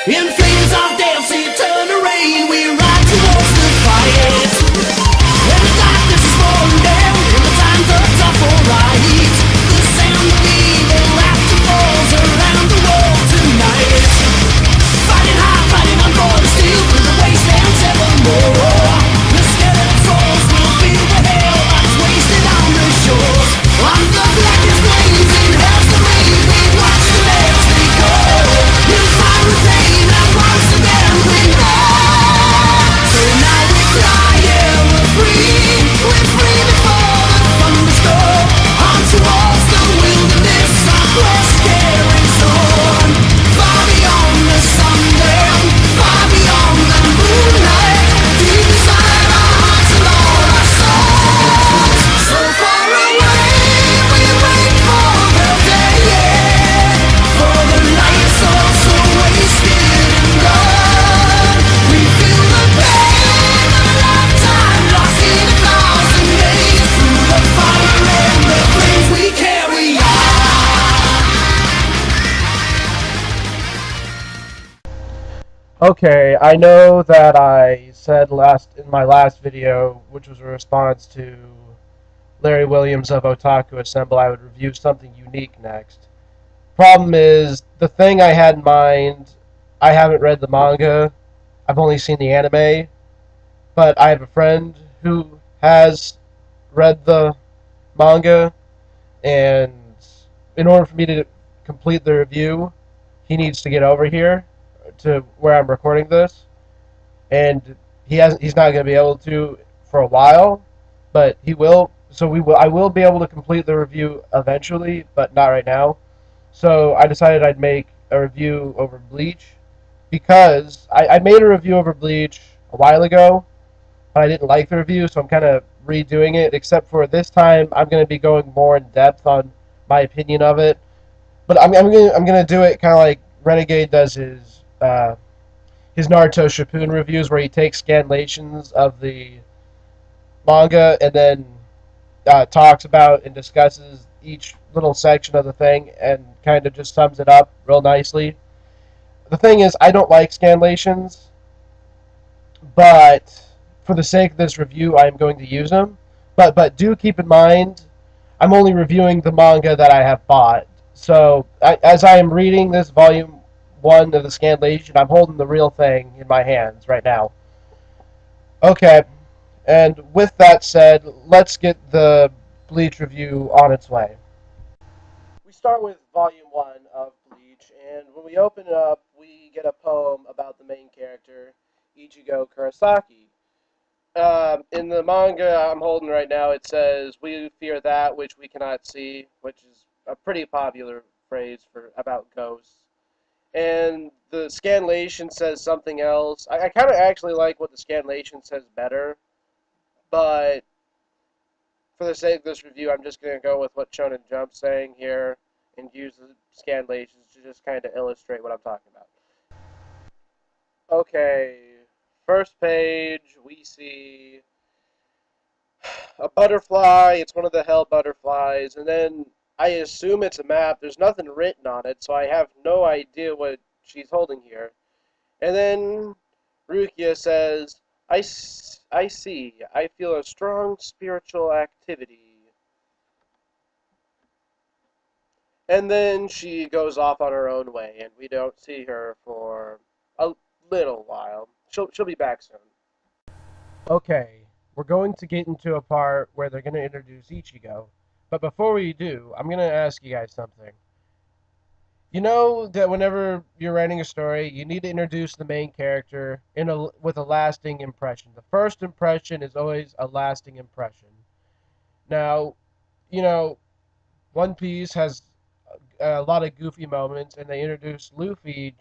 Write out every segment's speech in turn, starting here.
In flames of death's eternal rain, we ride towards the fight. And the darkness is falling down, and the times are tough, alright. The sound of evil laughter falls around the world tonight. Fighting hard, fighting on for the steel, through the wastelands evermore. The skeleton souls will feel the hell that's wasted on the shores. On the blackest flames in hell's domain, we watch the as they go. In fire and pain, and once again we know. So now we fly, yeah, we're free. We're free before the thunderstorm. On towards the wilderness, our quest carries on. Far beyond the sundown, far beyond the moonlight. Deep inside our hearts and all our souls. So far away, we wait for the day, yeah. For the light's all so wasted and gone. We feel the pain of a lifetime lost in 1,000 days. Through the fire and the flames we carry on. Okay, I know that I said in my last video, which was a response to Larry Williams of Otaku Assemble, I would review something unique next. Problem is, the thing I had in mind, I haven't read the manga, I've only seen the anime, but I have a friend who has read the manga, and in order for me to complete the review, he needs to get over here to where I'm recording this, and he's not going to be able to for a while, but he will. So I will be able to complete the review eventually, but not right now. So I decided I'd make a review over Bleach, because I made a review over Bleach a while ago, but I didn't like the review, so I'm kind of redoing it, except for this time I'm going to be going more in depth on my opinion of it. But I'm gonna do it kind of like Renegade does his Naruto Shippuden reviews, where he takes scanlations of the manga and then talks about and discusses each little section of the thing and kind of just sums it up real nicely. The thing is, I don't like scanlations, but for the sake of this review, I am going to use them. But do keep in mind, I'm only reviewing the manga that I have bought. So as I am reading this volume 1 of the scanlation, I'm holding the real thing in my hands right now. Okay, and with that said, let's get the Bleach review on its way. We start with volume 1 of Bleach, and when we open it up, we get a poem about the main character, Ichigo Kurosaki. In the manga I'm holding right now, it says, "We fear that which we cannot see," which is a pretty popular phrase about ghosts. And the scanlation says something else. I kind of actually like what the scanlation says better, but for the sake of this review, I'm just going to go with what Shonen Jump's saying here and use the scanlations to just kind of illustrate what I'm talking about. Okay, first page, we see a butterfly. It's one of the hell butterflies, and then I assume it's a map. There's nothing written on it, so I have no idea what she's holding here. And then Rukia says, I see. I feel a strong spiritual activity. And then she goes off on her own way, and we don't see her for a little while. She'll be back soon. Okay, we're going to get into a part where they're going to introduce Ichigo. But before we do, I'm going to ask you guys something. You know that whenever you're writing a story, you need to introduce the main character with a lasting impression. The first impression is always a lasting impression. Now, you know, One Piece has a lot of goofy moments, and they introduce Luffy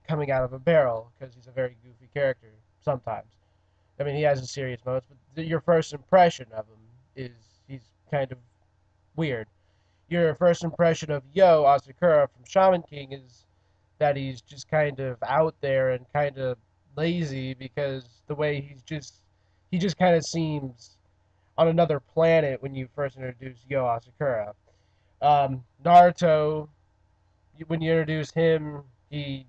coming out of a barrel because he's a very goofy character sometimes. I mean, he has his serious moments, but your first impression of him is he's kind of weird. Your first impression of Asakura from Shaman King is that he's just kind of out there and kind of lazy, because the way he just kind of seems on another planet when you first introduce Asakura. Naruto, when you introduce him, he's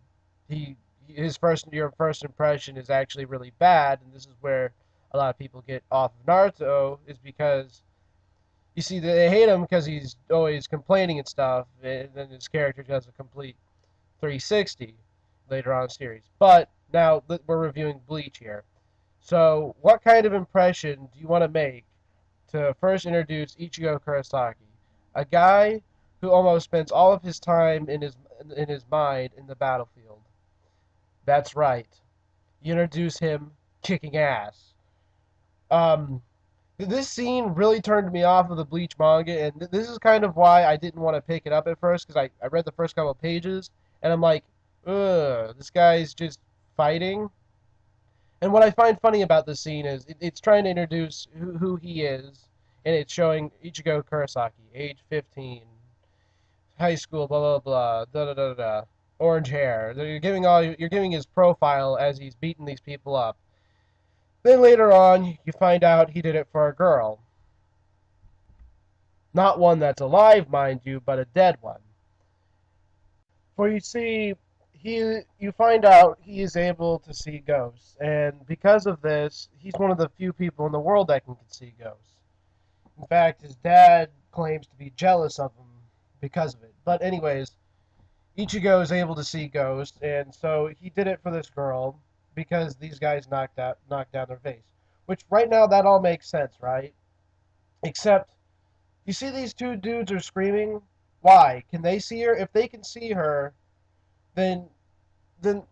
your first impression is actually really bad, and this is where a lot of people get off of Naruto, is because you see they hate him because he's always complaining and stuff, and then his character does a complete 360 later on in the series. But now we're reviewing Bleach here. So, what kind of impression do you want to make to first introduce Ichigo Kurosaki, a guy who almost spends all of his time in his mind in the battlefield? That's right. You introduce him kicking ass. Um, this scene really turned me off of the Bleach manga, and this is kind of why I didn't want to pick it up at first, because I read the first couple of pages, and I'm like, ugh, this guy's just fighting. And what I find funny about this scene is it's trying to introduce who he is, and it's showing Ichigo Kurosaki, age 15, high school, blah blah blah, da da da da, orange hair. You're giving his profile as he's beating these people up. Then later on, you find out he did it for a girl. Not one that's alive, mind you, but a dead one. For you see, you find out he is able to see ghosts, and because of this, he's one of the few people in the world that can see ghosts. In fact, his dad claims to be jealous of him because of it. But anyways, Ichigo is able to see ghosts, and so he did it for this girl because these guys knocked down their face. Which right now that all makes sense, right? Except you see these two dudes are screaming. Why? Can they see her? If they can see her, then then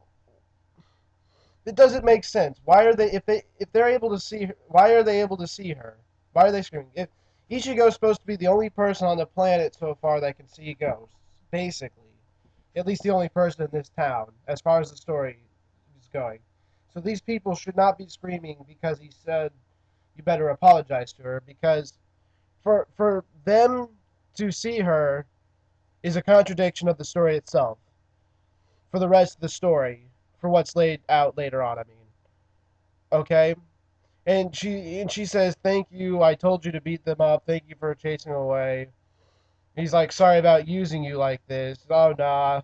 it doesn't make sense. Why are they if they're able to see her, why are they able to see her? Why are they screaming? If Ichigo's supposed to be the only person on the planet so far that can see ghosts, basically. At least the only person in this town, as far as the story is going. So these people should not be screaming because he said you better apologize to her, because for them to see her is a contradiction of the story itself. For the rest of the story, for what's laid out later on, I mean. Okay? And she says, "Thank you. I told you to beat them up. Thank you for chasing them away." He's like, "Sorry about using you like this." "Oh, nah.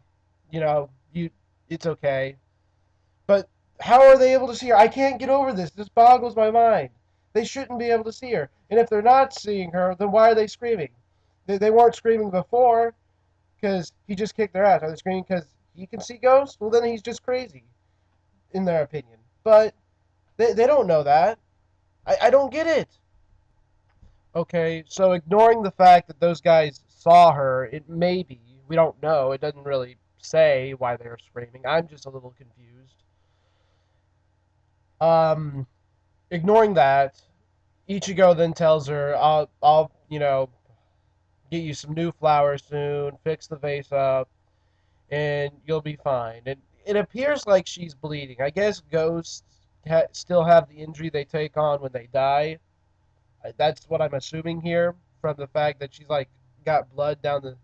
It's okay." But how are they able to see her? I can't get over this. This boggles my mind. They shouldn't be able to see her. And if they're not seeing her, then why are they screaming? They weren't screaming before because he just kicked their ass. Are they screaming because he can see ghosts? Well, then he's just crazy, in their opinion. But they don't know that. I don't get it. Okay, so ignoring the fact that those guys saw her, it may be. We don't know. It doesn't really say why they're screaming. I'm just a little confused. Um, Ignoring that, Ichigo then tells her, I'll get you some new flowers soon, fix the vase up, and you'll be fine." And it appears like she's bleeding. I guess ghosts still have the injury they take on when they die. That's what I'm assuming here from the fact that she's like got blood down the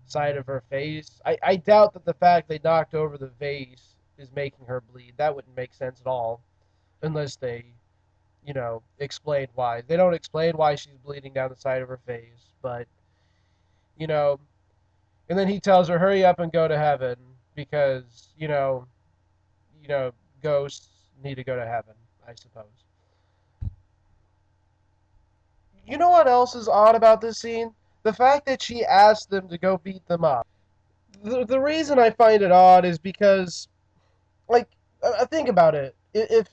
side of her face. I doubt that the fact they knocked over the vase is making her bleed. That wouldn't make sense at all unless they, explain why. They don't explain why she's bleeding down the side of her face, but you know, and then he tells her, "Hurry up and go to heaven because, ghosts need to go to heaven, I suppose." You know what else is odd about this scene? The fact that she asked them to go beat them up. The reason I find it odd is because, like, think about it. If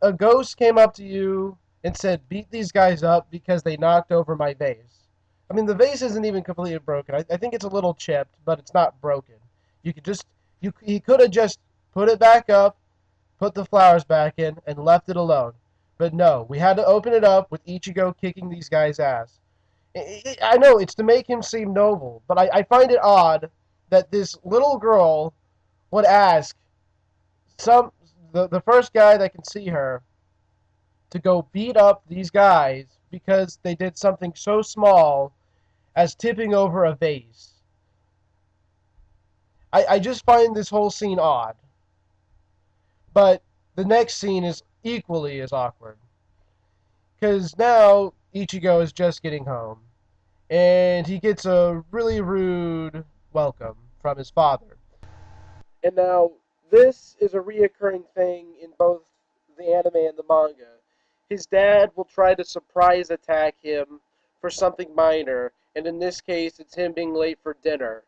a ghost came up to you and said, "Beat these guys up because they knocked over my vase." I mean, the vase isn't even completely broken. I think it's a little chipped, but it's not broken. You could just, he could have just put it back up, put the flowers back in, and left it alone. But no, we had to open it up with Ichigo kicking these guys' ass. I know it's to make him seem noble, but I find it odd that this little girl would ask the first guy that can see her to go beat up these guys because they did something so small as tipping over a vase. I just find this whole scene odd. But the next scene is equally as awkward. Because now Ichigo is just getting home. And he gets a really rude welcome from his father. And now this is a reoccurring thing in both the anime and the manga. His dad will try to surprise attack him for something minor, and in this case, it's him being late for dinner,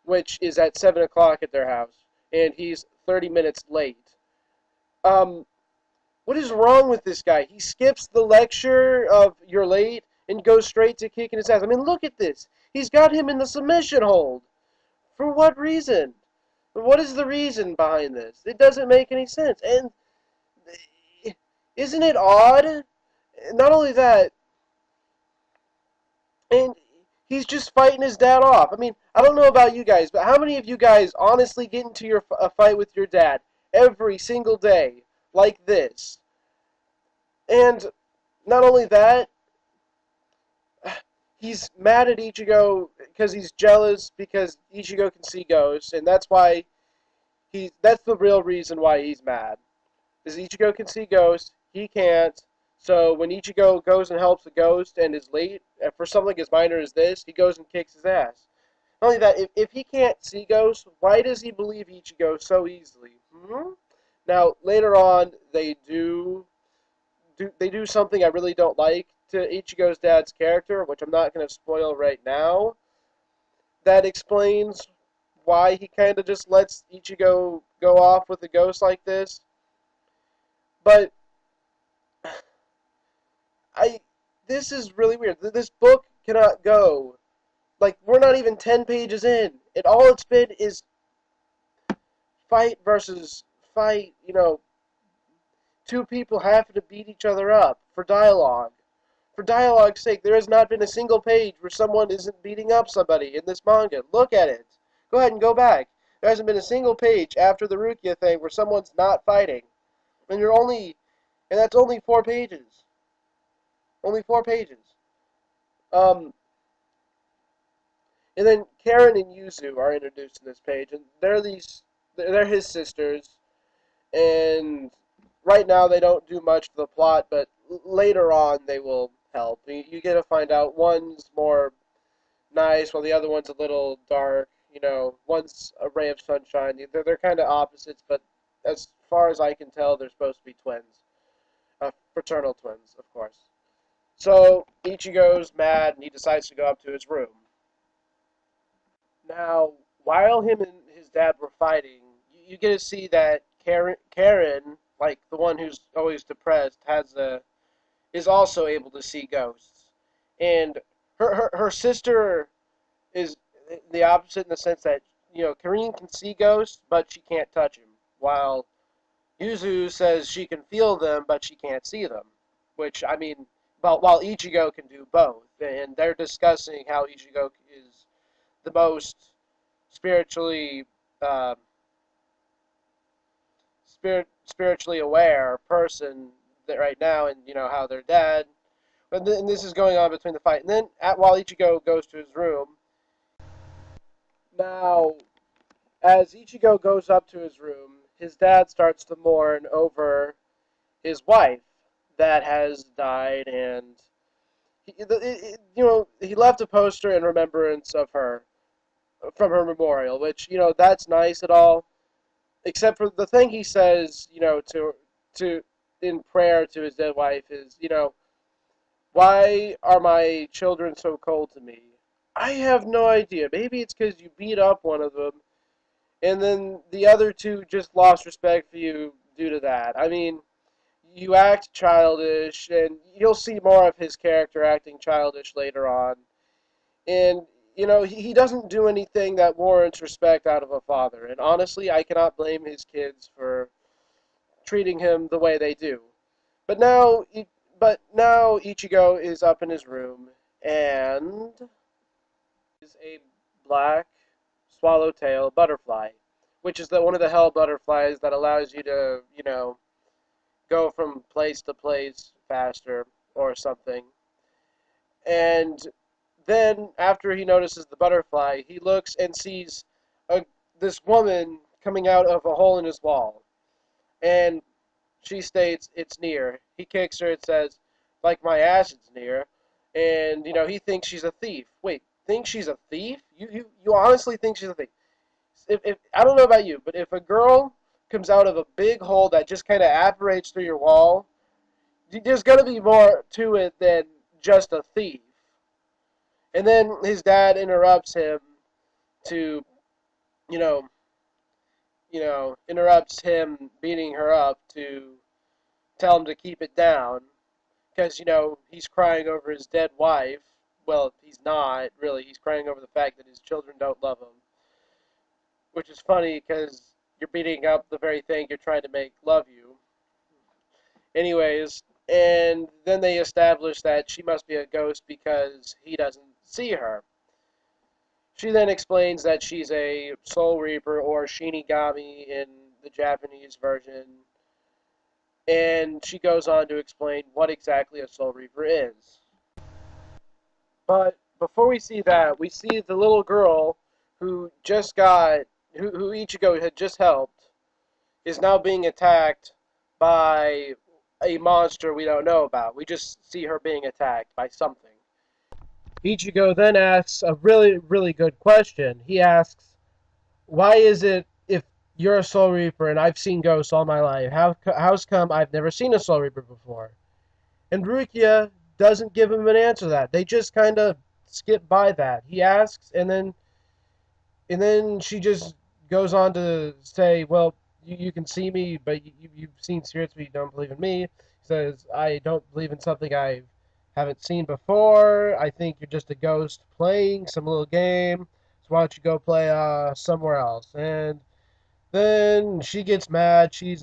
which is at 7 o'clock at their house, and he's 30 minutes late. Um, what is wrong with this guy? He skips the lecture of you're late and goes straight to kicking his ass. I mean, look at this. He's got him in the submission hold. For what reason? What is the reason behind this? It doesn't make any sense. And isn't it odd? Not only that, and he's just fighting his dad off. I mean, I don't know about you guys, but how many of you guys honestly get into a fight with your dad every single day like this? And not only that, he's mad at Ichigo because he's jealous because Ichigo can see ghosts, and that's the real reason why he's mad. Is Ichigo can see ghosts, he can't. So when Ichigo goes and helps a ghost and is late for something as minor as this, he goes and kicks his ass. Not only that, if he can't see ghosts, why does he believe Ichigo so easily? Now later on, they do something I really don't like to Ichigo's dad's character, which I'm not going to spoil right now. That explains why he kind of just lets Ichigo go off with a ghost like this. But I this is really weird. This book cannot go. Like, we're not even 10 pages in. And all it's been is fight versus fight, two people having to beat each other up for dialogue. For dialogue's sake, there has not been a single page where someone isn't beating up somebody in this manga. Look at it. Go ahead and go back. There hasn't been a single page after the Rukia thing where someone's not fighting. And that's only 4 pages. Only 4 pages. Um, and then Karen and Yuzu are introduced in this page, and they're his sisters, and right now they don't do much to the plot, but later on they will help. You get to find out one's more nice, while the other one's a little dark. One's a ray of sunshine. They're kind of opposites, but as far as I can tell, they're supposed to be twins, fraternal twins, of course. So Ichigo's mad, and he decides to go up to his room. Now, while him and his dad were fighting, you get to see that Karen, like the one who's always depressed, is also able to see ghosts, and her sister is the opposite in the sense that Karen can see ghosts, but she can't touch them, while Yuzu says she can feel them, but she can't see them. Which, I mean, while Ichigo can do both, and they're discussing how Ichigo is the most spiritually uh, spiritually aware person that right now, and how their dad. And this is going on between the fight, and then while Ichigo goes to his room. Now, as Ichigo goes up to his room, his dad starts to mourn over his wife that has died, and he left a poster in remembrance of her from her memorial, which that's nice at all, except for the thing he says, to in prayer to his dead wife is, why are my children so cold to me? I have no idea. Maybe it's because you beat up one of them, and then the other two just lost respect for you due to that. I mean, you act childish, and you'll see more of his character acting childish later on. And, he doesn't do anything that warrants respect out of a father. And honestly, I cannot blame his kids for treating him the way they do. But now Ichigo is up in his room, and is a black swallowtail butterfly, which is one of the hell butterflies that allows you to, go from place to place faster or something. And then, after he notices the butterfly, he looks and sees this woman coming out of a hole in his wall. And she states, "It's near." He kicks her and says, "Like my ass, it's near." And, he thinks she's a thief. Wait, thinks she's a thief? You honestly think she's a thief? If I don't know about you, but if a girl comes out of a big hole that just kind of apparates through your wall. There's going to be more to it than just a thief. And then his dad interrupts him to, you know, interrupts him beating her up to tell him to keep it down because, he's crying over his dead wife. Well, he's not, really. He's crying over the fact that his children don't love him, which is funny because you're beating up the very thing you're trying to make love you. Anyways, and then they establish that she must be a ghost because he doesn't see her. She then explains that she's a Soul Reaper, or Shinigami in the Japanese version, and she goes on to explain what exactly a Soul Reaper is. But before we see that, we see the little girl who just got, who Ichigo had just helped, is now being attacked by a monster we don't know about. We just see her being attacked by something. Ichigo then asks a really, really good question. He asks, why is it, if you're a Soul Reaper and I've seen ghosts all my life, how's come I've never seen a Soul Reaper before? And Rukia doesn't give him an answer to that. They just kind of skip by that. He asks, and then she just goes on to say, well, you can see me, but you've seen spirits, but you don't believe in me. He says, I don't believe in something I haven't seen before. I think you're just a ghost playing some little game. So why don't you go play somewhere else? And then she gets mad. She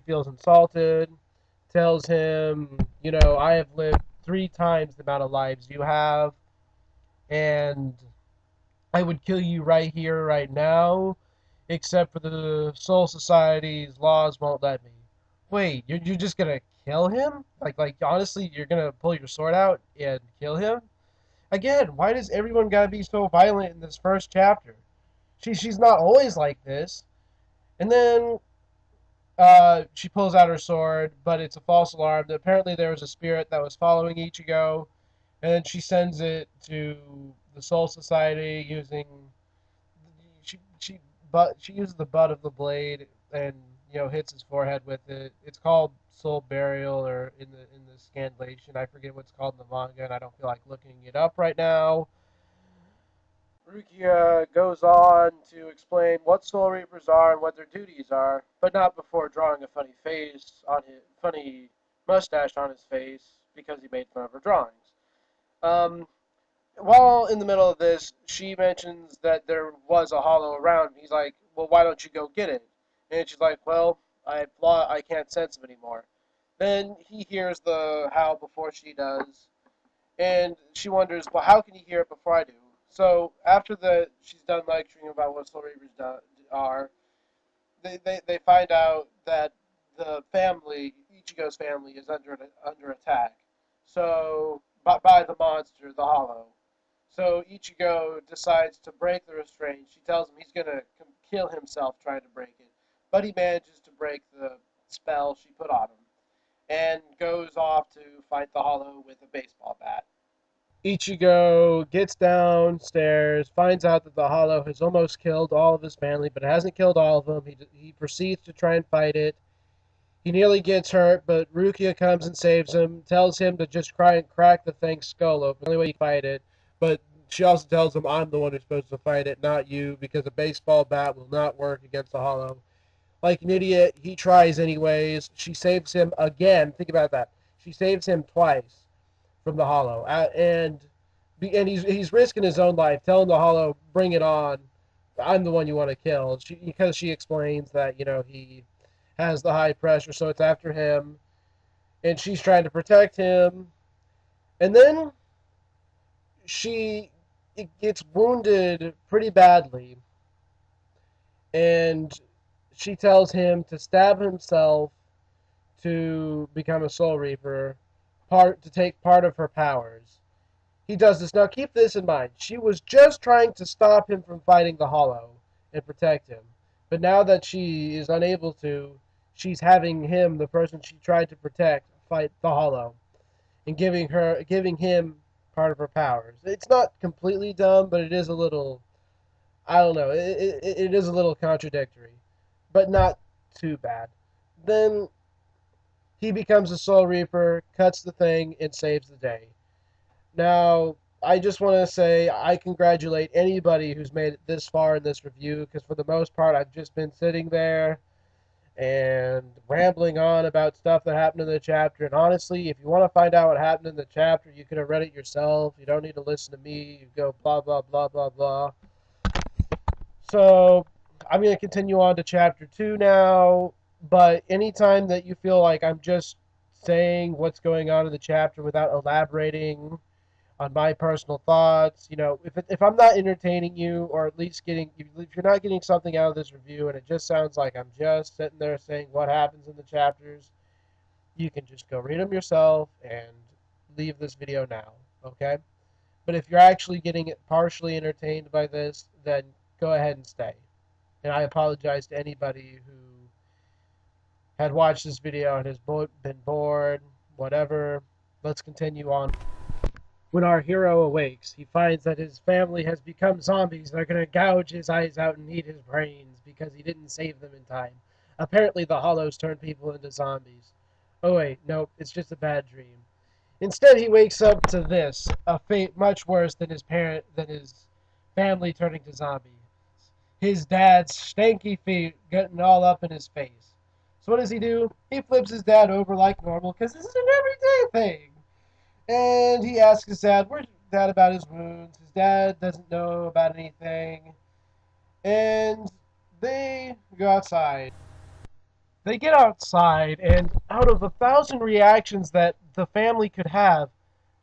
feels insulted. Tells him, I have lived 3 times the amount of lives you have, and I would kill you right here, right now, except for the Soul Society's laws won't let me. Wait, you're just gonna kill him? Like honestly, you're gonna pull your sword out and kill him? Again, why does everyone gotta be so violent in this first chapter? She's not always like this. And then she pulls out her sword, but it's a false alarm. Apparently there was a spirit that was following Ichigo, and then she sends it to the Soul Society using she uses the butt of the blade and hits his forehead with it. It's called Soul Burial, or in the scanlation, I forget what's called in the manga, and I don't feel like looking it up right now. Rukia goes on to explain what Soul Reapers are and what their duties are, but not before drawing a funny mustache on his face because he made fun of her drawings. Um, while in the middle of this, she mentions that there was a hollow around. He's like, "Well, why don't you go get it?" And she's like, "Well, I can't sense him anymore." Then he hears the howl before she does, and she wonders, well, how can he hear it before I do? So after she's done lecturing about what Soul Reapers are, they find out that the family, Ichigo's family, is under attack. So by the monster, the Hollow. So Ichigo decides to break the restraint. She tells him he's gonna kill himself trying to break it, but he manages to break the spell she put on him, and goes off to fight the Hollow with a baseball bat. Ichigo gets downstairs, finds out that the Hollow has almost killed all of his family, but it hasn't killed all of them. He proceeds to try and fight it. He nearly gets hurt, but Rukia comes and saves him, tells him to just try and crack the thing's skull open. The only way you can fight it. But she also tells him, I'm the one who's supposed to fight it, not you, because a baseball bat will not work against the Hollow. Like an idiot, he tries anyways. She saves him again. Think about that. She saves him twice from the Hollow, and he's risking his own life, telling the Hollow, "Bring it on! I'm the one you want to kill." Because she explains that he has the high pressure, so it's after him, and she's trying to protect him, and then she gets wounded pretty badly, and she tells him to stab himself to become a Soul Reaper, to take part of her powers. He does this. Now keep this in mind. She was just trying to stop him from fighting the Hollow and protect him. But now that she is unable to, she's having him, the person she tried to protect, fight the Hollow, and giving him part of her powers. It's not completely dumb, but it is a little, I don't know, it is a little contradictory, but not too bad. Then he becomes a Soul Reaper, cuts the thing, and saves the day. Now, I just want to say I congratulate anybody who's made it this far in this review, because for the most part, I've just been sitting there and rambling on about stuff that happened in the chapter. And honestly, if you want to find out what happened in the chapter, you could have read it yourself. You don't need to listen to me. You go blah, blah, blah, blah, blah. So, I'm going to continue on to chapter 2 now. But anytime that you feel like I'm just saying what's going on in the chapter without elaborating on my personal thoughts. If I'm not entertaining you, or at least if you're not getting something out of this review, and it just sounds like I'm just sitting there saying what happens in the chapters, you can just go read them yourself and leave this video now, okay? But if you're actually getting partially entertained by this, then go ahead and stay. And I apologize to anybody who had watched this video and has been bored, whatever. Let's continue on. When our hero awakes, he finds that his family has become zombies. They're going to gouge his eyes out and eat his brains because he didn't save them in time. Apparently, the Hollows turn people into zombies. Oh, wait, nope, it's just a bad dream. Instead, he wakes up to this, a fate much worse than his family turning to zombies. His dad's stanky feet getting all up in his face. So what does he do? He flips his dad over like normal because this is an everyday thing. And he asks his dad, where's dad about his wounds? His dad doesn't know about anything. And they go outside. They get outside, and out of 1,000 reactions that the family could have,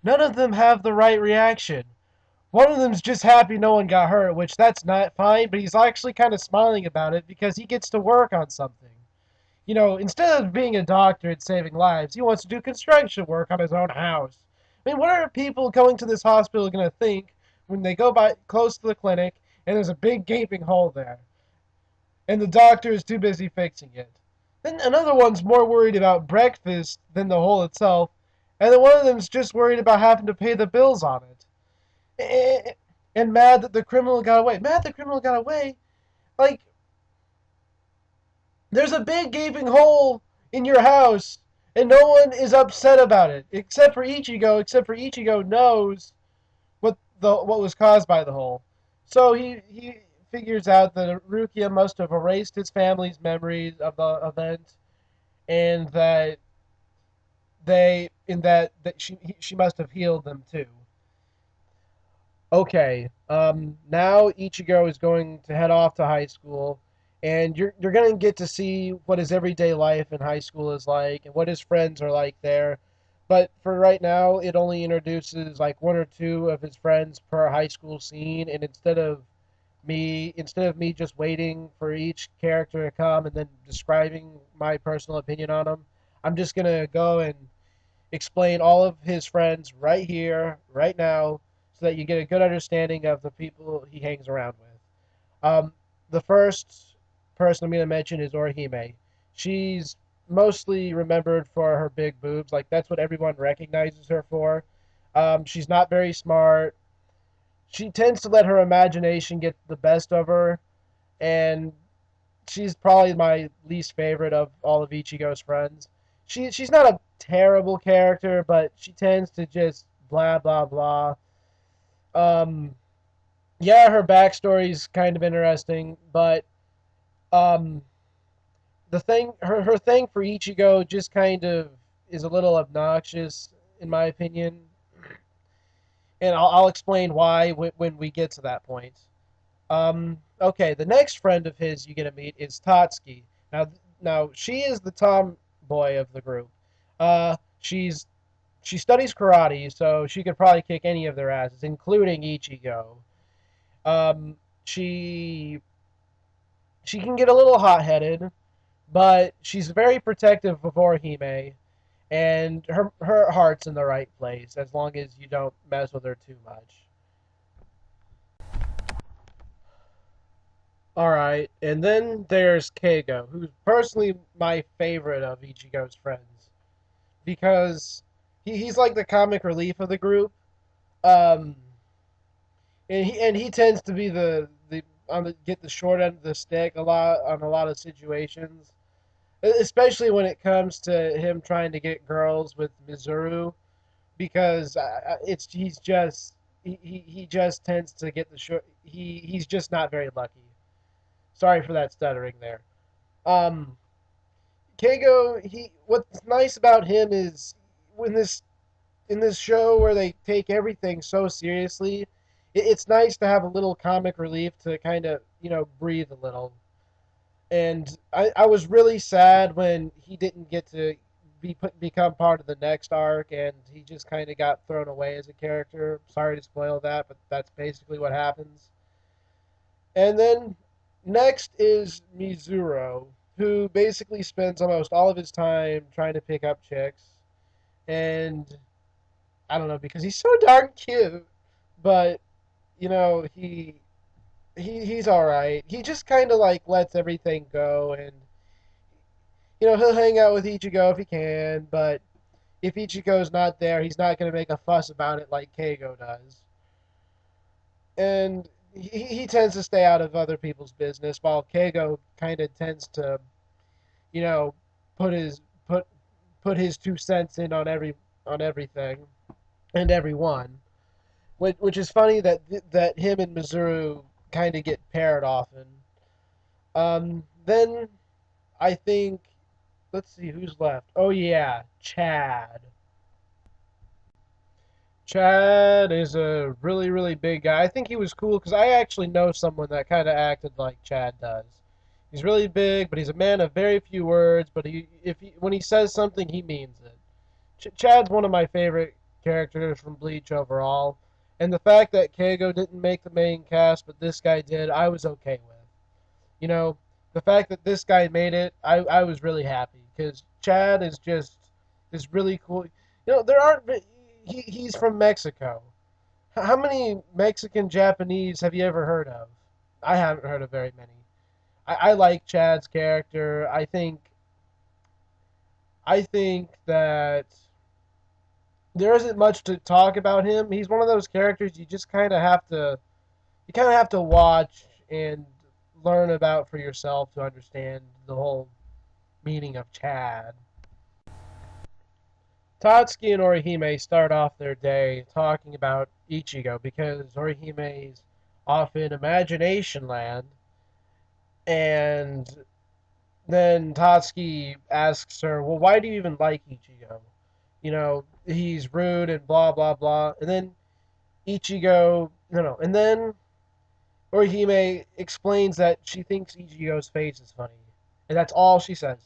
none of them have the right reaction. One of them's just happy no one got hurt, which that's not fine, but he's actually kind of smiling about it because he gets to work on something. Instead of being a doctor and saving lives, he wants to do construction work on his own house. I mean, what are people going to this hospital going to think when they go by close to the clinic and there's a big gaping hole there, and the doctor is too busy fixing it? Then another one's more worried about breakfast than the hole itself, and then one of them's just worried about having to pay the bills on it. And mad that the criminal got away. Mad the criminal got away? Like, there's a big gaping hole in your house, and no one is upset about it, except for Ichigo. Except for Ichigo knows what was caused by the hole. So he figures out that Rukia must have erased his family's memories of the event, and that she must have healed them too. Okay, now Ichigo is going to head off to high school, and you're going to get to see what his everyday life in high school is like and what his friends are like there. But for right now, it only introduces like one or two of his friends per high school scene, and instead of me just waiting for each character to come and then describing my personal opinion on them, I'm just going to go and explain all of his friends right here, right now, so that you get a good understanding of the people he hangs around with. The first person I'm going to mention is Orihime. She's mostly remembered for her big boobs. Like, that's what everyone recognizes her for. She's not very smart. She tends to let her imagination get the best of her, and she's probably my least favorite of all of Ichigo's friends. She's not a terrible character, but she tends to just blah blah blah. Um, yeah, her backstory's kind of interesting, but um, her thing for Ichigo just kind of is a little obnoxious, in my opinion, and I'll explain why when we get to that point. Okay, the next friend of his you get to meet is Tatsuki. Now she is the tomboy of the group. She studies karate, so she could probably kick any of their asses, including Ichigo. Um, she she can get a little hot-headed, but she's very protective of Orihime, and her heart's in the right place as long as you don't mess with her too much. Alright, and then there's Keigo, who's personally my favorite of Ichigo's friends. Because he's like the comic relief of the group. Um, and he tends to be the get the short end of the stick a lot on a lot of situations. especially when it comes to him trying to get girls with Mizuru, because it's he just tends to get the short. He's just not very lucky. Sorry for that stuttering there. Um, Kago, what's nice about him is when this in this show where they take everything so seriously, it's nice to have a little comic relief to kind of breathe a little. And I was really sad when he didn't get to become part of the next arc, and he just kind of got thrown away as a character. Sorry to spoil that, but that's basically what happens. And then next is Mizuro, who basically spends almost all of his time trying to pick up chicks, and I don't know, because he's so darn cute, but he's all right. He just kind of like lets everything go, and he'll hang out with Ichigo if he can, but if Ichigo's not there, he's not going to make a fuss about it like Keigo does. And he tends to stay out of other people's business, while Keigo kind of tends to, you know, put his put put his 2 cents in on everything and everyone. Which is funny that him and Mizuru kind of get paired often. Then I think, let's see who's left. Oh yeah, Chad. Chad is a really, really big guy. I think he was cool because I actually know someone that kind of acted like Chad does. He's really big, but he's a man of very few words. But when he says something, he means it. Chad's one of my favorite characters from Bleach overall, and the fact that Keigo didn't make the main cast, but this guy did, I was okay with. You know, the fact that this guy made it, I was really happy because Chad is just this really cool. There aren't. He's from Mexico. How many Mexican Japanese have you ever heard of? I haven't heard of very many. I like Chad's character. I think that there isn't much to talk about him. He's one of those characters you kind of have to watch and learn about for yourself to understand the whole meaning of Chad. Tatsuki and Orihime start off their day talking about Ichigo because Orihime's off in Imagination Land, and then Tatsuki asks her, "Well, why do you even like Ichigo? He's rude and blah blah blah." And then Ichigo, no, no, and then Orihime explains that she thinks Ichigo's face is funny. And that's all she says.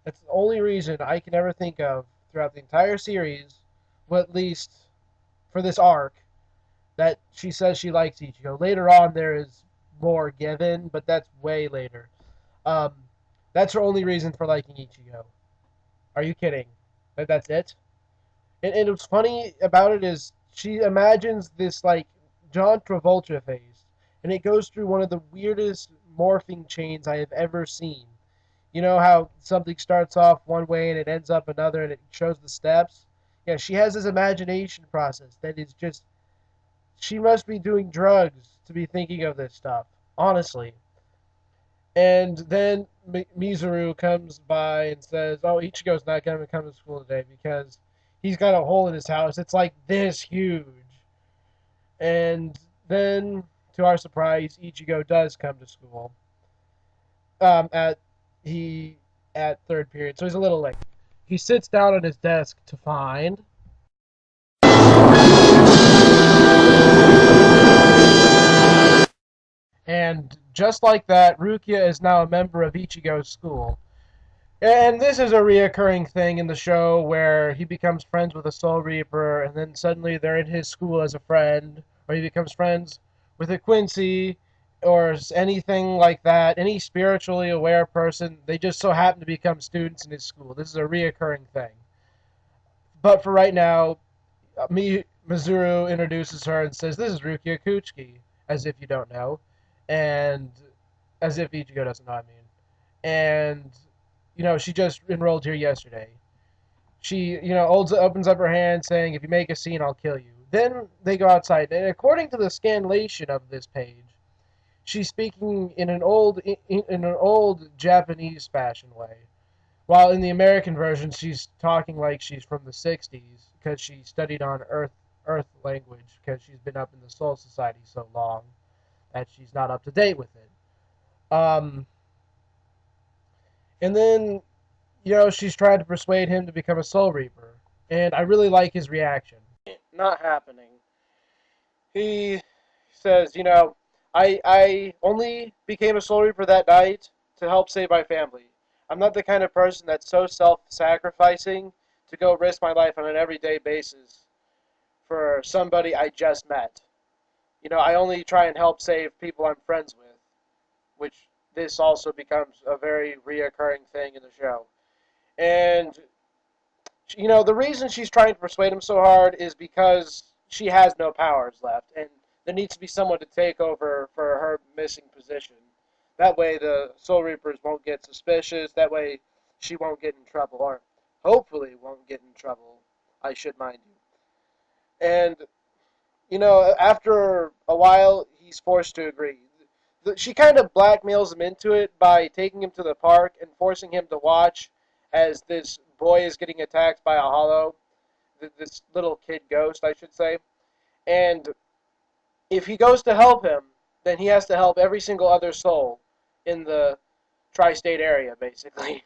That's the only reason I can ever think of throughout the entire series, well, at least for this arc, that she says she likes Ichigo. Later on, there is more given, but that's way later. Um, that's her only reason for liking Ichigo. Are you kidding? That's it? And what's funny about it is she imagines this like John Travolta face, and it goes through one of the weirdest morphing chains I have ever seen. You know how something starts off one way and it ends up another, and it shows the steps. Yeah, she has this imagination process that is just. She must be doing drugs to be thinking of this stuff. Honestly. And then Mizuru comes by and says, "Oh, Ichigo's not going to come to school today because he's got a hole in his house. It's like this huge." And then, to our surprise, Ichigo does come to school. At he at third period, so he's a little late. He sits down at his desk to find. And just like that, Rukia is now a member of Ichigo's school. And this is a reoccurring thing in the show where he becomes friends with a Soul Reaper, and then suddenly they're in his school as a friend, or he becomes friends with a Quincy, or anything like that. Any spiritually aware person, they just so happen to become students in his school. This is a reoccurring thing. But for right now, Mizuru introduces her and says, "This is Rukia Kuchiki," as if you don't know, and as if Ichigo doesn't know, I mean. And she just enrolled here yesterday. She, opens up her hand saying, "If you make a scene, I'll kill you." Then they go outside, and according to the scanlation of this page, she's speaking in an old Japanese fashion way. While in the American version, she's talking like she's from the 60s because she studied on Earth language because she's been up in the Soul Society so long that she's not up to date with it. Um, and then, she's trying to persuade him to become a Soul Reaper. And I really like his reaction. Not happening. He says, I only became a Soul Reaper that night to help save my family. I'm not the kind of person that's so self-sacrificing to go risk my life on an everyday basis for somebody I just met. I only try and help save people I'm friends with, which this also becomes a very reoccurring thing in the show. And the reason she's trying to persuade him so hard is because she has no powers left, and there needs to be someone to take over for her missing position. That way, the Soul Reapers won't get suspicious. That way, she won't get in trouble, or hopefully won't get in trouble. I should mind you. And after a while, he's forced to agree. She kind of blackmails him into it by taking him to the park and forcing him to watch as this boy is getting attacked by a hollow, this little kid ghost, I should say. And if he goes to help him, then he has to help every single other soul in the tri-state area, basically.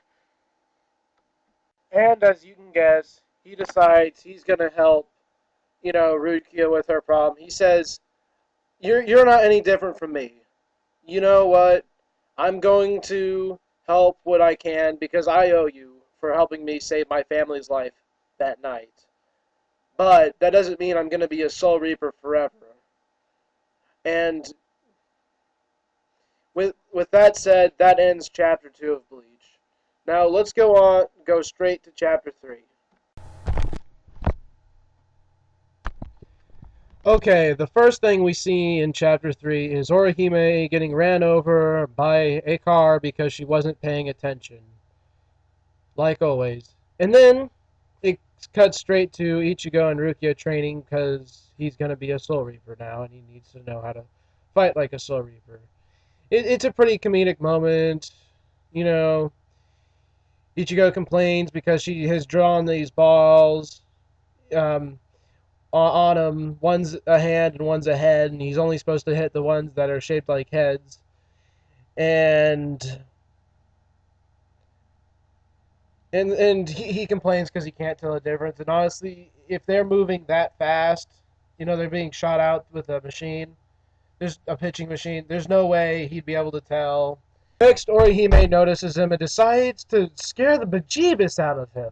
And as you can guess, he decides he's going to help, Rukia with her problem. He says, you're not any different from me. You know what? I'm going to help what I can because I owe you for helping me save my family's life that night. But that doesn't mean I'm going to be a Soul Reaper forever. And with that said, that ends Chapter 2 of Bleach. Now let's go straight to Chapter 3. Okay, the first thing we see in Chapter 3 is Orihime getting ran over by a car because she wasn't paying attention. Like always. And then it cuts straight to Ichigo and Rukia training because he's going to be a Soul Reaper now and he needs to know how to fight like a Soul Reaper. It's a pretty comedic moment. You know, Ichigo complains because she has drawn these balls um, on him. One's a hand and one's a head, and he's only supposed to hit the ones that are shaped like heads. And he complains because he can't tell the difference. And honestly, if they're moving that fast, they're being shot out with a machine. There's a pitching machine. There's no way he'd be able to tell. Next, Orihime notices him and decides to scare the bejeebus out of him.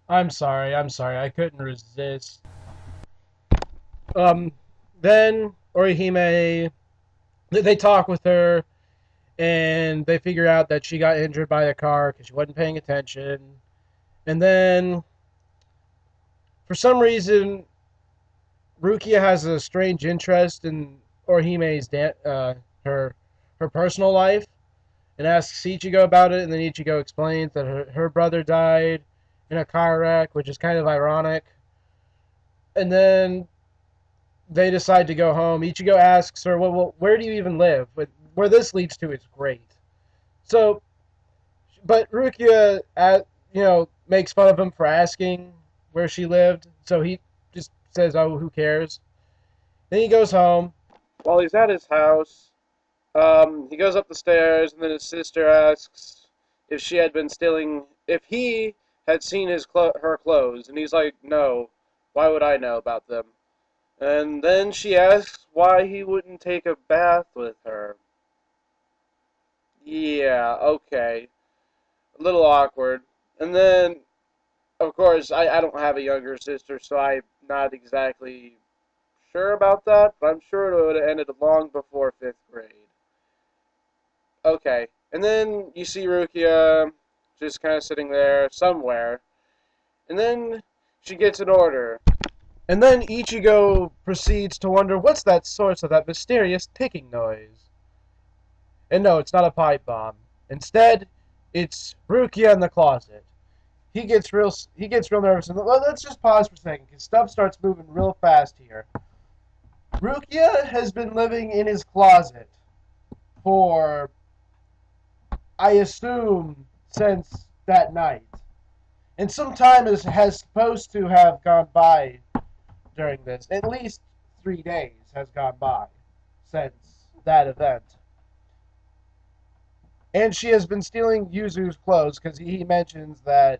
I'm sorry. I couldn't resist. Then Orihime, they talk with her, and they figure out that she got injured by a car because she wasn't paying attention. And then, for some reason, Rukia has a strange interest in Orihime's her personal life, and asks Ichigo about it. And then Ichigo explains that her brother died in a car wreck, which is kind of ironic. And then they decide to go home. Ichigo asks her, "Well, where do you even live?" But where this leads to is great. So, but Rukia, makes fun of him for asking where she lived. So he just says, "Oh, who cares?" Then he goes home. While he's at his house, he goes up the stairs, and then his sister asks if she had been stealing, if he had seen her clothes, and he's like, "No, why would I know about them?" And then she asks why he wouldn't take a bath with her. Yeah, okay. A little awkward. And then, of course, I don't have a younger sister, so I'm not exactly sure about that, but I'm sure it would have ended long before 5th grade. Okay. And then you see Rukia just kind of sitting there somewhere. And then she gets an order. And then Ichigo proceeds to wonder what's that source of that mysterious ticking noise. And no, it's not a pipe bomb. Instead, it's Rukia in the closet. He gets real nervous. And let's just pause for a second because stuff starts moving real fast here. Rukia has been living in his closet for I assume, since that night. And some time has supposed to have gone by during this. At least 3 days has gone by since that event. And she has been stealing Yuzu's clothes because he mentions that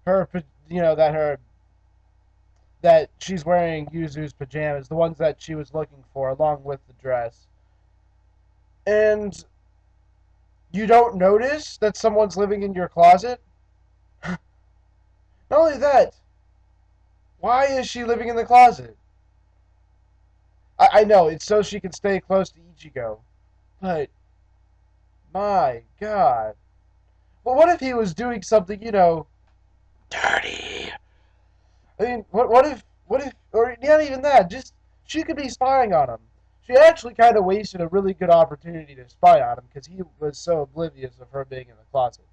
her, that she's wearing Yuzu's pajamas, the ones that she was looking for, along with the dress. And you don't notice that someone's living in your closet? Not only that, why is she living in the closet? I know, it's so she can stay close to Ichigo. But, my god. Well, what if he was doing something, dirty? I mean, what if, or not even that, just, she could be spying on him. She actually kind of wasted a really good opportunity to spy on him because he was so oblivious of her being in the closet.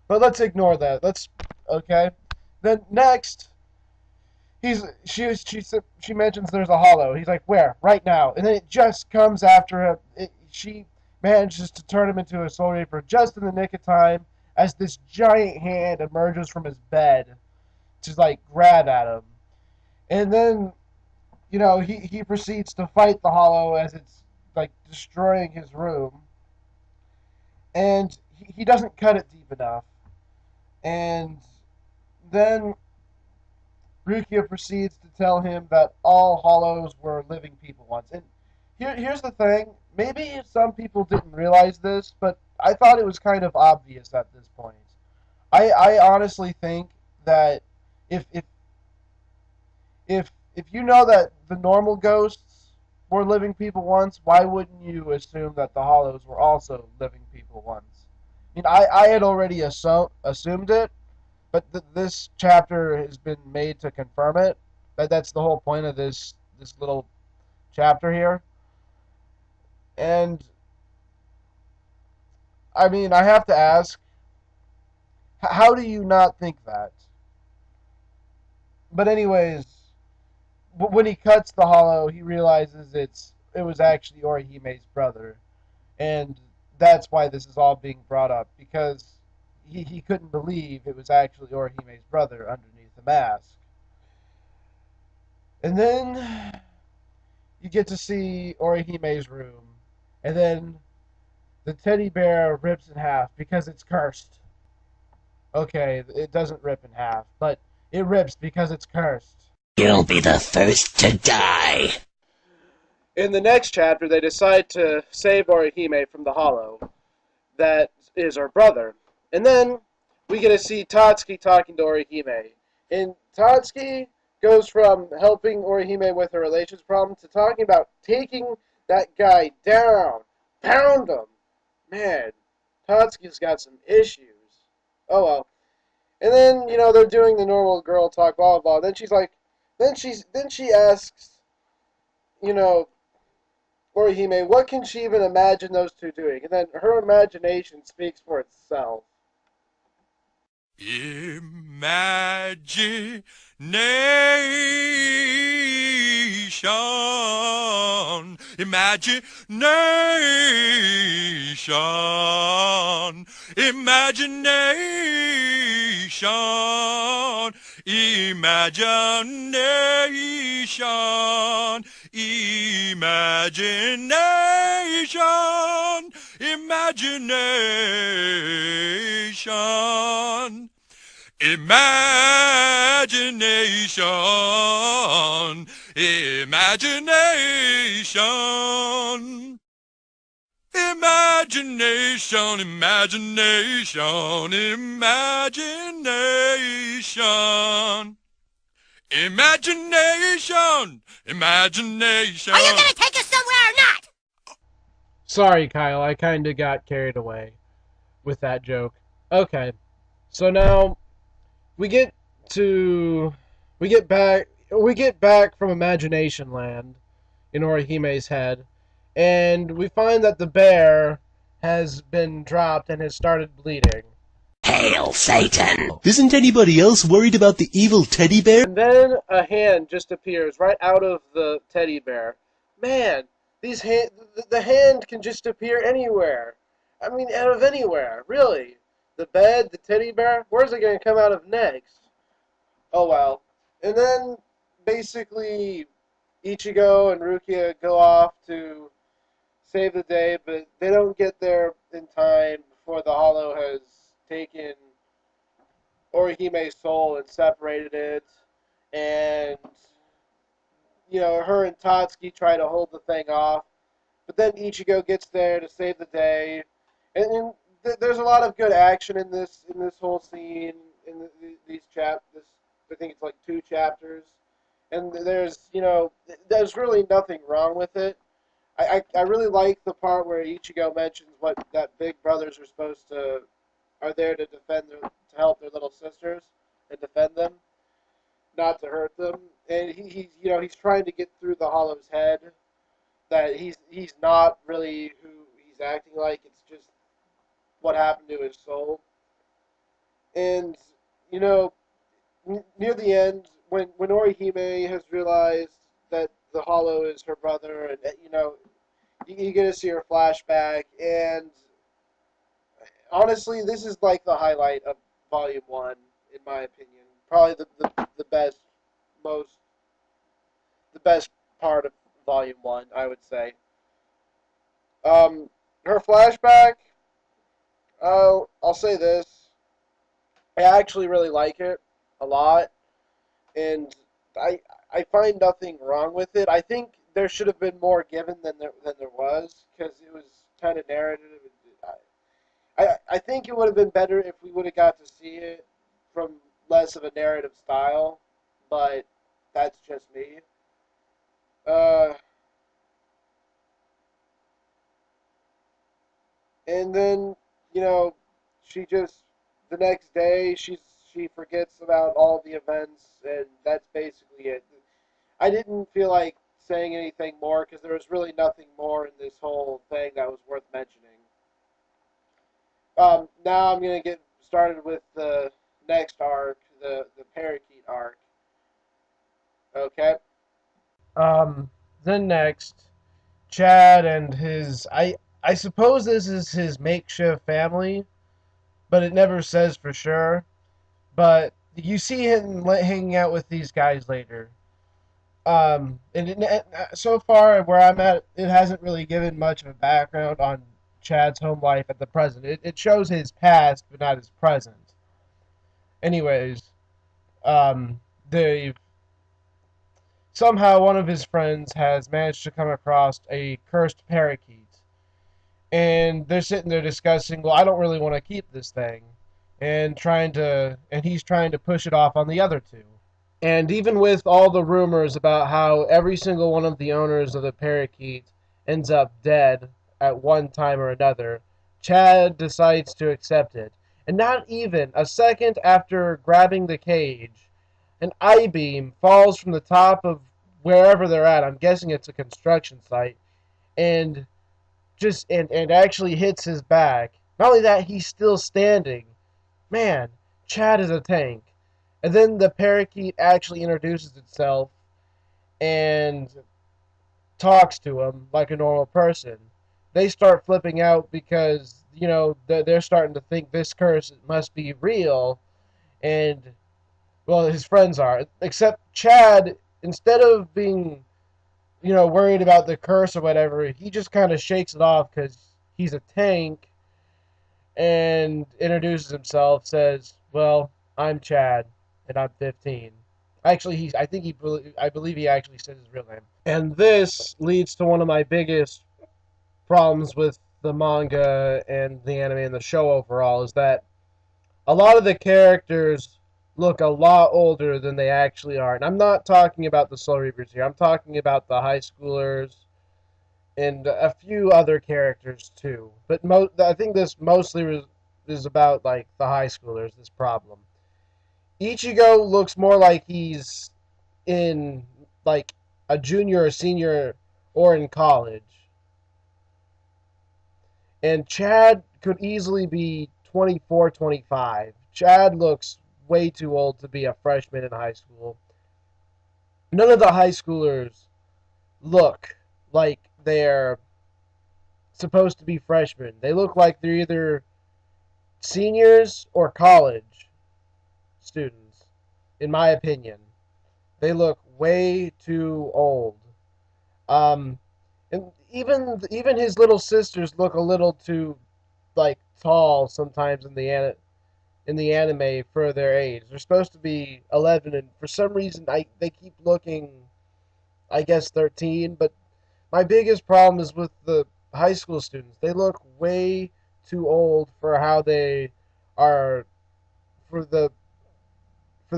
But let's ignore that. Okay. Then next, she mentions there's a hollow. He's like, where? Right now. And then it just comes after him. She manages to turn him into a Soul Reaper just in the nick of time as this giant hand emerges from his bed to like grab at him. And then, he proceeds to fight the hollow as it's like destroying his room. And he doesn't cut it deep enough. And then Rukia proceeds to tell him that all hollows were living people once. And here's the thing. Maybe some people didn't realize this, but I thought it was kind of obvious at this point. I honestly think that if if if you know that the normal ghosts were living people once, why wouldn't you assume that the hollows were also living people once? I mean, I had already assumed it, but this chapter has been made to confirm it. That's the whole point of this little chapter here. And I mean, I have to ask, how do you not think that? But anyways, when he cuts the hollow, he realizes it was actually Orihime's brother, and that's why this is all being brought up, because he couldn't believe it was actually Orihime's brother underneath the mask. And then you get to see Orihime's room, and then the teddy bear rips in half because it's cursed. Okay, it doesn't rip in half, but it rips because it's cursed. You'll be the first to die. In the next chapter, they decide to save Orihime from the hollow. That is her brother. And then we get to see Tatsuki talking to Orihime. And Tatsuki goes from helping Orihime with her relations problem to talking about taking that guy down. Pound him. Man, Tatsuki's got some issues. Oh well. And then, they're doing the normal girl talk, blah, blah, blah. Then she's like, then she asks, Orihime, what can she even imagine those two doing? And then her imagination speaks for itself. Imagination, imagination, imagination, imagination, imagination, imagination. Imagination, imagination, imagination, imagination, imagination, imagination, imagination. Are you gonna take us somewhere or not? Sorry, Kyle, I kinda got carried away with that joke. Okay, so now we get back from Imagination Land in Orihime's head, and we find that the bear has been dropped and has started bleeding. Hail Satan! Isn't anybody else worried about the evil teddy bear? And then a hand just appears right out of the teddy bear. Man, the hand can just appear anywhere. I mean, out of anywhere, really. The bed, the teddy bear, where's it going to come out of next? Oh well. And then, basically, Ichigo and Rukia go off to save the day, but they don't get there in time before the Hollow has taken Orihime's soul and separated it. And, her and Tatsuki try to hold the thing off. But then Ichigo gets there to save the day. And there's a lot of good action in this whole scene, these chapters. I think it's like 2 chapters. And there's really nothing wrong with it. I really like the part where Ichigo mentions that big brothers are there to to help their little sisters and defend them, not to hurt them. And he's trying to get through the Hollow's head that he's not really who he's acting like. It's just what happened to his soul. And you know, near the end, when Orihime has realized that the Hollow is her brother, and you get to see her flashback, and honestly, this is like the highlight of Volume 1, in my opinion. Probably the most, the best part of Volume 1, I would say. Her flashback, I'll say this. I actually really like it a lot, and I find nothing wrong with it. I think there should have been more given than there was, because it was kind of narrative. I think it would have been better if we would have got to see it from less of a narrative style, but that's just me. Uh, and then she just the next day she forgets about all the events, and that's basically it. I didn't feel like saying anything more because there was really nothing more in this whole thing that was worth mentioning. Now I'm gonna get started with the next arc, the parakeet arc. Okay. Then next, Chad and his I suppose this is his makeshift family, but it never says for sure. But you see him hanging out with these guys later. So far where I'm at, it hasn't really given much of a background on Chad's home life at the present. It shows his past, but not his present. Anyways, they somehow one of his friends has managed to come across a cursed parakeet, and they're sitting there discussing. Well, I don't really want to keep this thing, and he's trying to push it off on the other two. And even with all the rumors about how every single one of the owners of the parakeet ends up dead at one time or another, Chad decides to accept it. And not even a second after grabbing the cage, an I-beam falls from the top of wherever they're at. I'm guessing it's a construction site, and and actually hits his back. Not only that, he's still standing. Man, Chad is a tank. And then the parakeet actually introduces itself and talks to him like a normal person. They start flipping out because, they're starting to think this curse must be real. And, well, his friends are. Except Chad, instead of being, worried about the curse or whatever, he just kind of shakes it off because he's a tank and introduces himself, says, well, I'm Chad, and I'm 15. Actually, I believe he actually says his real name. And this leads to one of my biggest problems with the manga and the anime and the show overall, is that a lot of the characters look a lot older than they actually are. And I'm not talking about the Soul Reapers here. I'm talking about the high schoolers and a few other characters too. But I think this mostly is about like the high schoolers, this problem. Ichigo looks more like he's in like a junior or senior or in college. And Chad could easily be 24, 25. Chad looks way too old to be a freshman in high school. None of the high schoolers look like they're supposed to be freshmen. They look like they're either seniors or college students, in my opinion. They look way too old. Um, and even his little sisters look a little too like tall sometimes in the anime for their age. They're supposed to be 11, and for some reason they keep looking, I guess, 13. But my biggest problem is with the high school students. They look way too old for how they are for the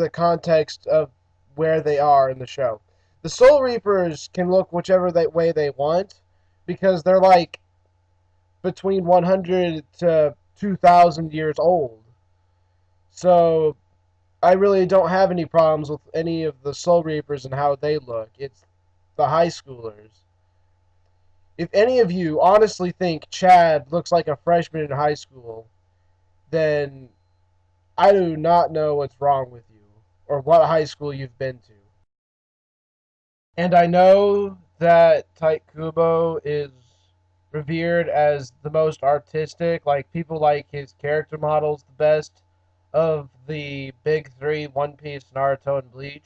context of where they are in the show. The Soul Reapers can look whichever way they want because they're like between 100 to 2,000 years old. So I really don't have any problems with any of the Soul Reapers and how they look. It's the high schoolers. If any of you honestly think Chad looks like a freshman in high school, then I do not know what's wrong with you or what high school you've been to. And I know that Tite Kubo is revered as the most artistic. Like, people like his character models the best of the big three: One Piece, Naruto, and Bleach.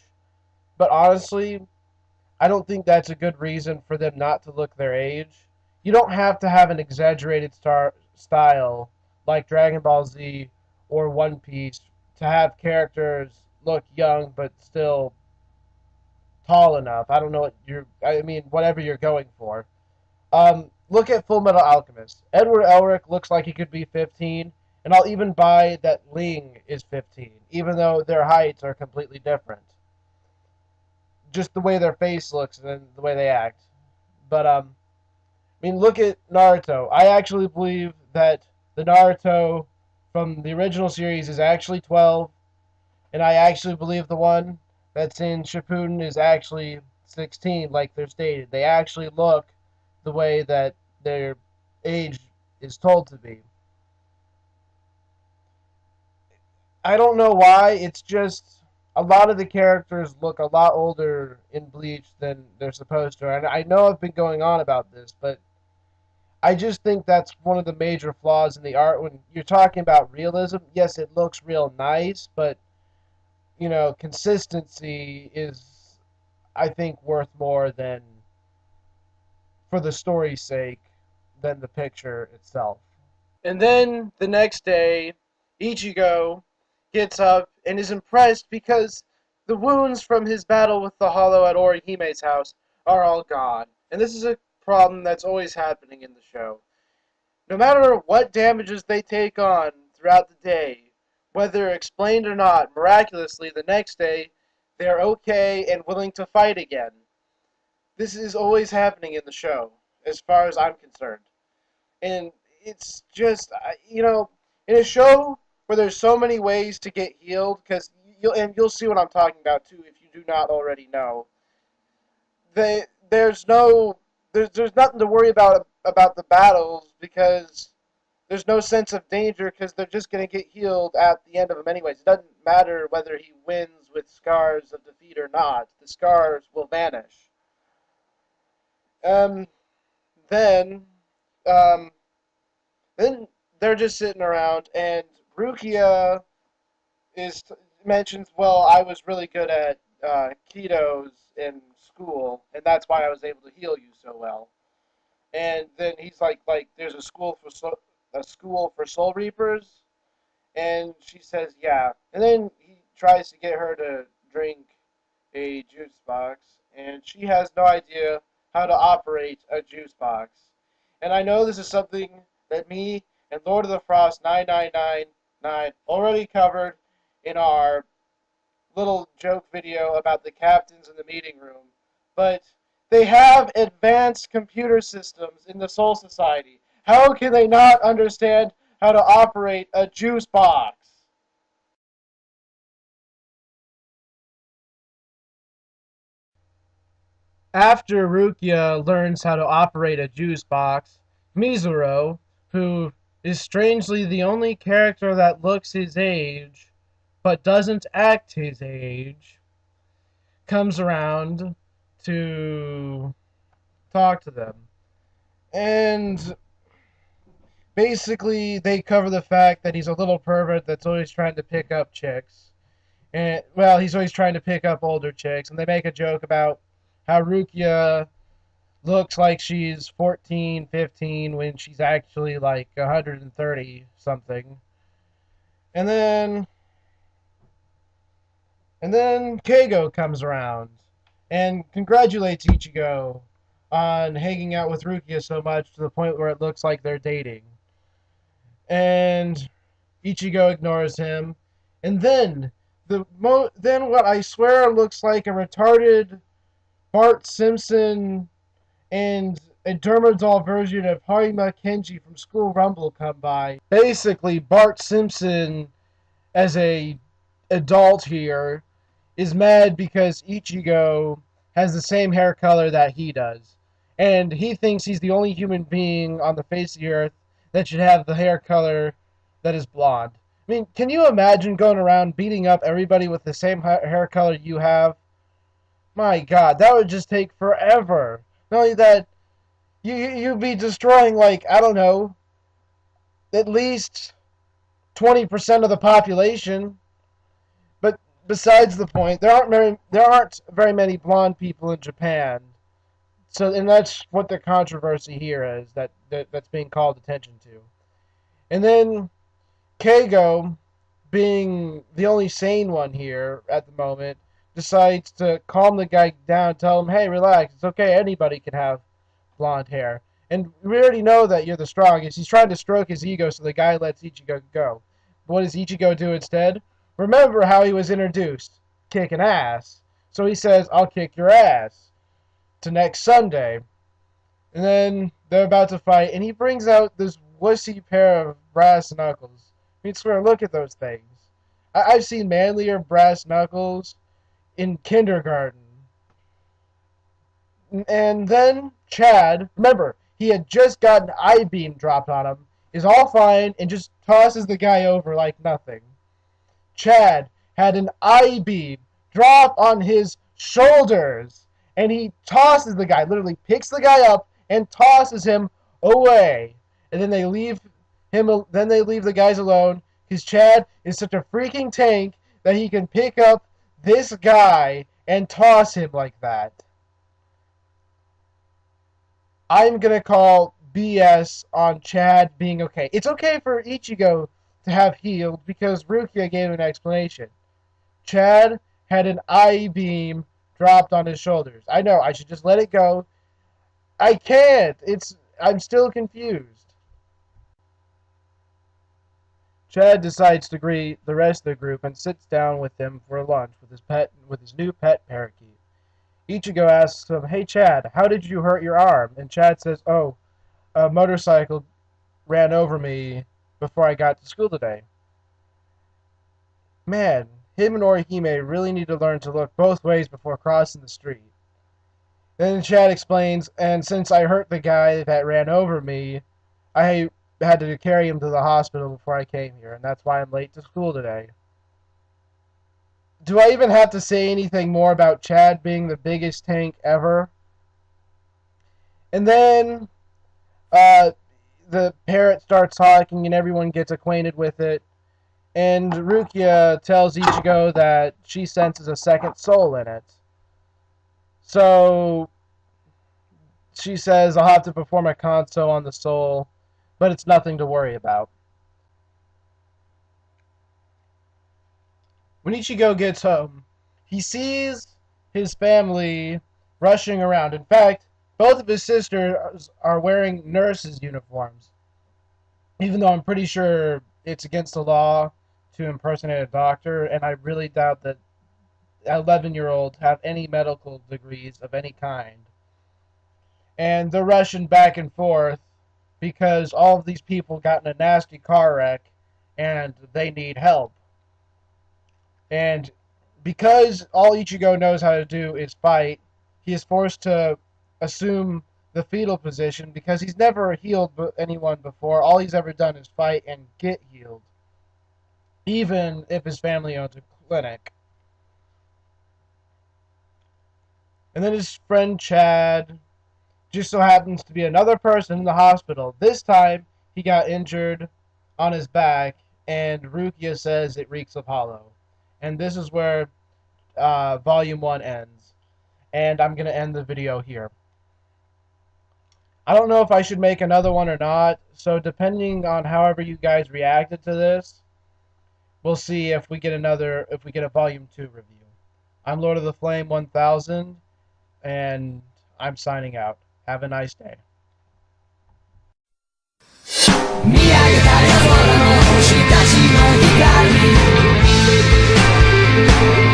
But honestly, I don't think that's a good reason for them not to look their age. You don't have to have an exaggerated style like Dragon Ball Z or One Piece to have characters look young but still tall enough. I don't know what I mean, whatever you're going for. Look at Full Metal Alchemist. Edward Elric looks like he could be 15, and I'll even buy that Ling is 15, even though their heights are completely different. Just the way their face looks and the way they act. But I mean, look at Naruto. I actually believe that the Naruto from the original series is actually 12, and I actually believe the one that's in Shippuden is actually 16, like they're stated. They actually look the way that their age is told to be. I don't know why. It's just a lot of the characters look a lot older in Bleach than they're supposed to. And I know I've been going on about this, but I just think that's one of the major flaws in the art. When you're talking about realism, yes, it looks real nice, but consistency is, I think, worth more than for the story's sake than the picture itself. And then the next day, Ichigo gets up and is impressed because the wounds from his battle with the Hollow at Orihime's house are all gone. And this is a problem that's always happening in the show. No matter what damages they take on throughout the day, whether explained or not, miraculously the next day they're okay and willing to fight again. This is always happening in the show, as far as I'm concerned. And it's just, in a show where there's so many ways to get healed, because you'll see what I'm talking about too if you do not already know. There's no there's nothing to worry about the battles because there's no sense of danger because they're just going to get healed at the end of them anyways. It doesn't matter whether he wins with scars of defeat or not. The scars will vanish. Um, then, um, then they're just sitting around, and Rukia is mentions, "Well, I was really good at ketos in school, and that's why I was able to heal you so well." And then he's like, "There's a school for Soul Reapers," and she says, "Yeah." And then he tries to get her to drink a juice box, and she has no idea how to operate a juice box. And I know this is something that me and Lord of the Frost 9999 already covered in our little joke video about the captains in the meeting room, but they have advanced computer systems in the Soul Society. How can they not understand how to operate a juice box? After Rukia learns how to operate a juice box, Mizuru, who is strangely the only character that looks his age but doesn't act his age, comes around to talk to them. And basically they cover the fact that he's a little pervert that's always trying to pick up chicks. And, well, he's always trying to pick up older chicks. And they make a joke about how Rukia looks like she's 14, 15 when she's actually like 130 something. And then Keigo comes around and congratulates Ichigo on hanging out with Rukia so much to the point where it looks like they're dating. And Ichigo ignores him. And then then what I swear looks like a retarded Bart Simpson and a Dermadol version of Harima Kenji from School Rumble come by. Basically, Bart Simpson, as a adult here, is mad because Ichigo has the same hair color that he does. And he thinks he's the only human being on the face of the earth that should have the hair color that is blonde. I mean, can you imagine going around beating up everybody with the same hair color you have? My God, that would just take forever. Not only that, you'd be destroying, like, I don't know, at least 20% of the population. But besides the point, there aren't very many blonde people in Japan. So, and that's what the controversy here is that's being called attention to. And then Keigo, being the only sane one here at the moment, decides to calm the guy down, tell him, hey, relax, it's okay, anybody can have blonde hair. And we already know that you're the strongest. He's trying to stroke his ego so the guy lets Ichigo go. But what does Ichigo do instead? Remember how he was introduced, kicking ass. So he says, I'll kick your ass to next Sunday. And then they're about to fight, and he brings out this wussy pair of brass knuckles. I mean, swear, look at those things. I've seen manlier brass knuckles in kindergarten. And then Chad, remember, he had just got an I-beam dropped on him, is all fine, and just tosses the guy over like nothing. Chad had an I-beam drop on his shoulders, and he tosses the guy, literally picks the guy up and tosses him away. And then they leave the guys alone, because Chad is such a freaking tank that he can pick up this guy and toss him like that. I'm going to call BS on Chad being okay. It's okay for Ichigo to have healed because Rukia gave an explanation. Chad had an I-beam dropped on his shoulders. I know, I should just let it go. I can't. I'm still confused. Chad decides to greet the rest of the group and sits down with them for lunch with his new pet parakeet. Ichigo asks him, hey Chad, how did you hurt your arm? And Chad says, oh, a motorcycle ran over me before I got to school today. Man, him and Orihime really need to learn to look both ways before crossing the street. Then Chad explains, and since I hurt the guy that ran over me, I had to carry him to the hospital before I came here, and that's why I'm late to school today. Do I even have to say anything more about Chad being the biggest tank ever? And then the parrot starts talking and everyone gets acquainted with it. And Rukia tells Ichigo that she senses a second soul in it. So she says, I'll have to perform a kanso on the soul, but it's nothing to worry about. When Ichigo gets home, he sees his family rushing around. In fact, both of his sisters are wearing nurses' uniforms. Even though I'm pretty sure it's against the law to impersonate a doctor, and I really doubt that 11-year-olds have any medical degrees of any kind. And they're rushing back and forth because all of these people got in a nasty car wreck and they need help. And because all Ichigo knows how to do is fight, he is forced to assume the fetal position because he's never healed anyone before. All he's ever done is fight and get healed, even if his family owns a clinic. And then his friend Chad just so happens to be another person in the hospital. This time, he got injured on his back, and Rukia says it reeks of hollow. And this is where Volume 1 ends. And I'm going to end the video here. I don't know if I should make another one or not, so depending on however you guys reacted to this, we'll see if we get a Volume 2 review. I'm Lord of the Flame 1000, and I'm signing out. Have a nice day. 見上げたれ空の星たちの光